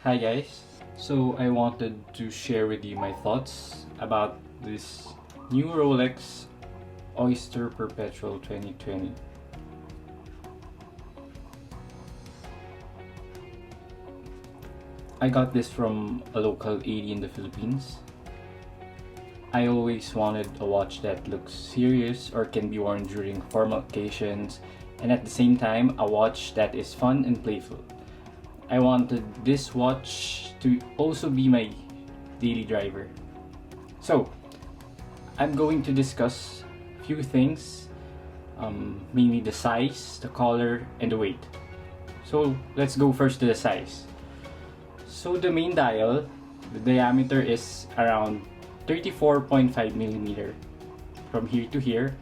Hi guys, so I wanted to share with you my thoughts about this new Rolex Oyster Perpetual 2020. I got this from a local 80 in the Philippines. I always wanted a watch that looks serious or can be worn during formal occasions, and at the same time a watch that is fun and playful. I wanted this watch to also be my daily driver. So, I'm going to discuss a few things, mainly the size, the color, and the weight. So, let's go first to the size. So, the main dial, the diameter is around 34.5 millimeter from here to here,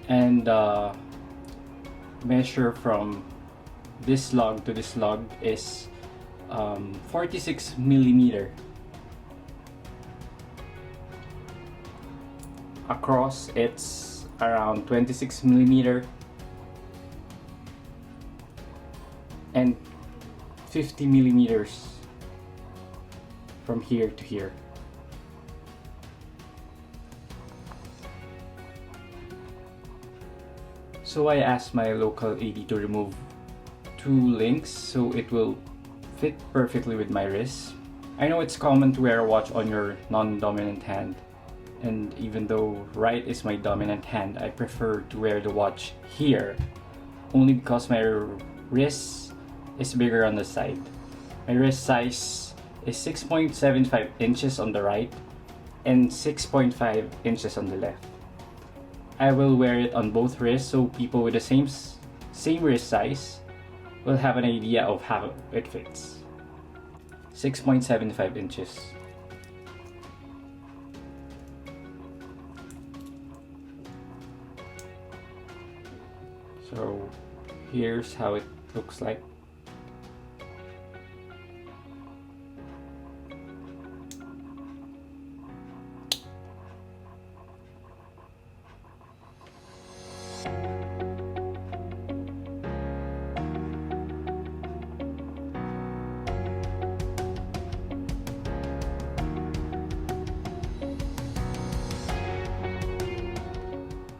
and measure from this lug to this lug is 46 millimeter. Across it's around 26 millimeter, and 50 millimeters from here to here. So I asked my local AD to remove two links so it will fit perfectly with my wrist. I know it's common to wear a watch on your non-dominant hand, and even though right is my dominant hand, I prefer to wear the watch here only because my wrist is bigger on the side. My wrist size is 6.75 inches on the right and 6.5 inches on the left. I will wear it on both wrists so people with the same wrist size will have an idea of how it fits. 6.75 inches. So here's how it looks like.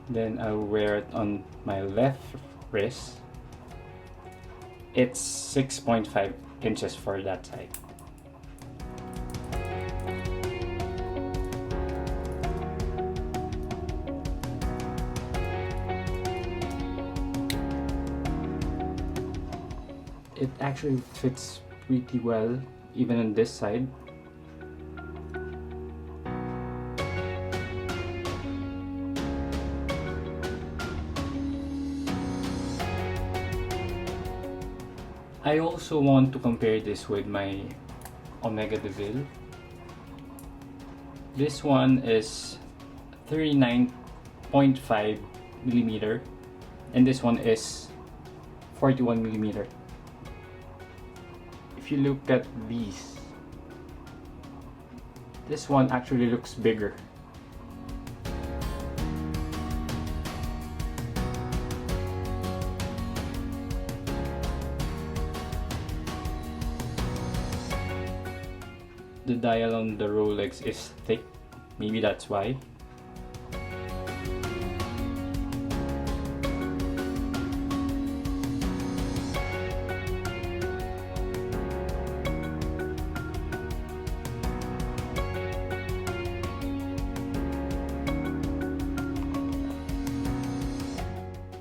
Then I'll wear it on my left wrist. It's 6.5 inches for that side. It actually fits pretty well even on this side. I also want to compare this with my Omega DeVille. This one is 39.5 millimeter and this one is 41 millimeter. If you look at these, this one actually looks bigger. The dial on the Rolex is thick, maybe that's why.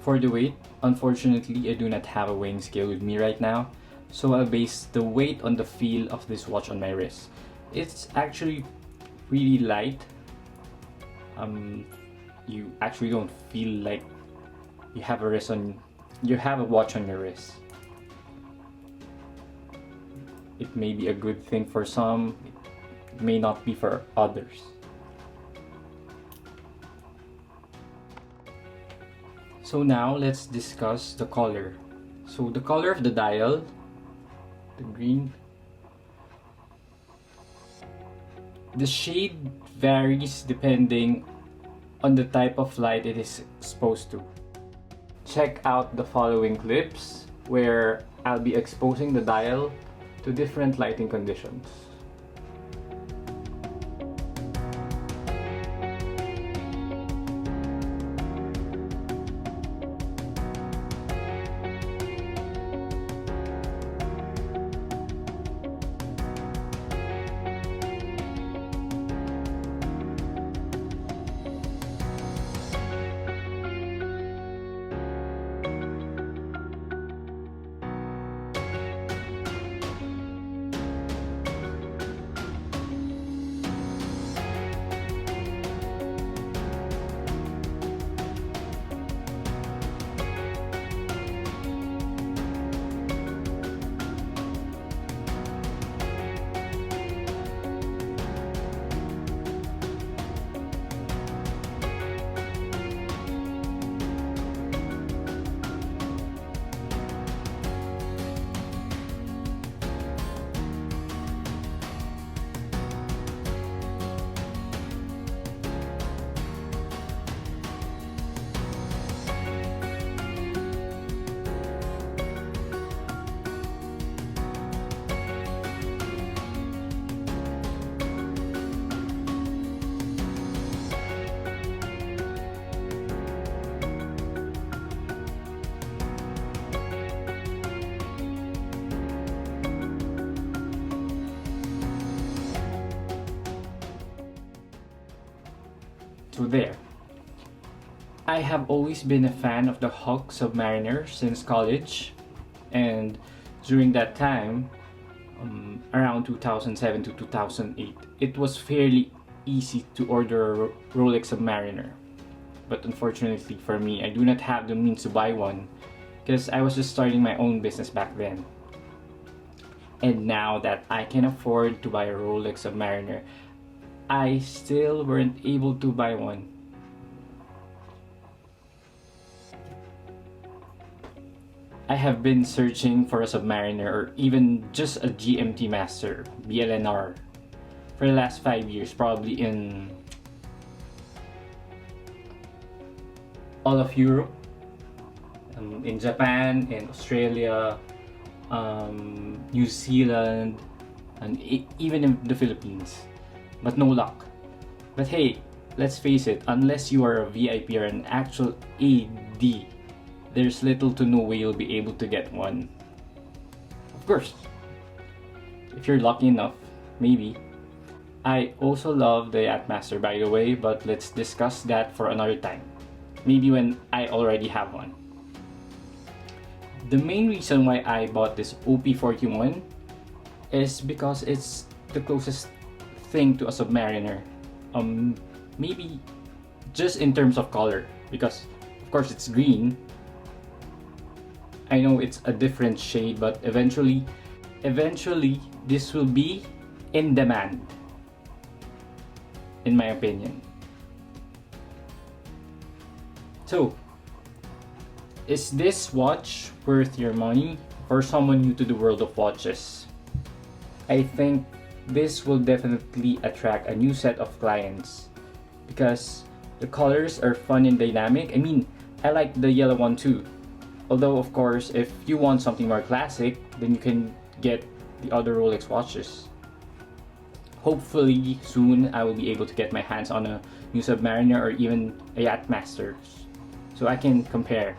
For the weight, unfortunately I do not have a weighing scale with me right now, so I'll base the weight on the feel of this watch on my wrist. It's actually really light. You actually don't feel like you have a watch on your wrist. It may be a good thing for some, it may not be for others. So now let's discuss the color. So the color of the dial, the green, the shade varies depending on the type of light it is exposed to. Check out the following clips where I'll be exposing the dial to different lighting conditions. So there. I have always been a fan of the Hawk Submariner since college, and during that time, around 2007 to 2008, it was fairly easy to order a Rolex Submariner. But unfortunately for me, I do not have the means to buy one because I was just starting my own business back then. And now that I can afford to buy a Rolex Submariner, I still weren't able to buy one. I have been searching for a Submariner or even just a GMT Master, BLNR, for the last 5 years, probably in all of Europe, in Japan, in Australia, New Zealand, and even in the Philippines. But no luck. But hey, let's face it, unless you are a VIP or an actual AD, there's little to no way you'll be able to get one. Of course, if you're lucky enough, maybe. I also love the Yachtmaster, by the way, but let's discuss that for another time. Maybe when I already have one. The main reason why I bought this OP41 is because it's the closest thing to a Submariner. Maybe just in terms of color, because of course it's green. I know it's a different shade, but eventually this will be in demand, in my opinion. So, is this watch worth your money for someone new to the world of watches? I think this will definitely attract a new set of clients because the colors are fun and dynamic. I mean, I like the yellow one too. Although, of course, if you want something more classic, then you can get the other Rolex watches. Hopefully, soon I will be able to get my hands on a new Submariner or even a Yachtmaster, so I can compare.